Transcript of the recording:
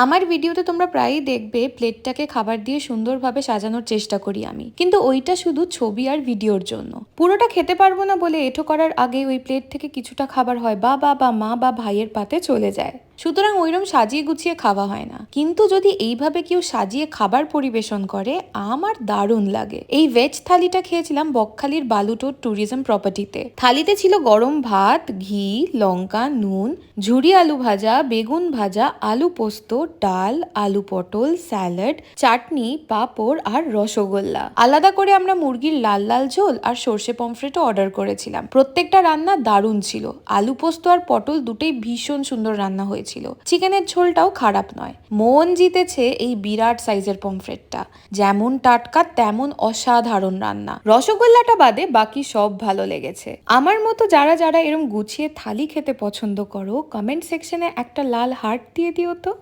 আমার ভিডিওতে তোমরা প্রায়ই দেখবে প্লেটটাকে খাবার দিয়ে সুন্দরভাবে সাজানোর চেষ্টা করি আমি, কিন্তু ওইটা শুধু ছবি আর ভিডিওর জন্য। পুরোটা খেতে পারবো না বলে এঁঠো করার আগে ওই প্লেট থেকে কিছুটা খাবার হয় বাবা বা মা বা ভাইয়ের পাতে চলে যায়। সুতরাং ওইরকম সাজিয়ে গুছিয়ে খাওয়া হয় না। কিন্তু যদি এইভাবে কেউ সাজিয়ে খাবার পরিবেশন করে আমার দারুণ লাগে। এই ভেজ থালিটা খেয়েছিলাম বকখালির বালুটোর ট্যুরিজম প্রপার্টিতে। থালিতে ছিল গরম ভাত, ঘি, লঙ্কা, নুন, ঝুরি আলু ভাজা, বেগুন ভাজা, আলু পোস্ত, ডাল, আলু পটল, স্যালাড, চাটনি, পাঁপড় আর রসগোল্লা। আলাদা করে আমরা মুরগির লাল লাল ঝোল আর সর্ষে পমফ্রেটও অর্ডার করেছিলাম। প্রত্যেকটা রান্না দারুণ ছিল। আলু পোস্ত আর পটল দুটোই ভীষণ সুন্দর রান্না হয়েছিল। চিকেনের ঝোলটাও খারাপ নয়। মন জিতেছে এই বিরাট সাইজের পমফ্রেটটা। যেমন টাটকা তেমন অসাধারণ রান্না। রসগোল্লাটা বাদে বাকি সব ভালো লেগেছে। আমার মতো যারা যারা এরম গুছিয়ে থালি খেতে পছন্দ করো, কমেন্ট সেকশনে একটা লাল হার্ট দিয়ে দিও তো।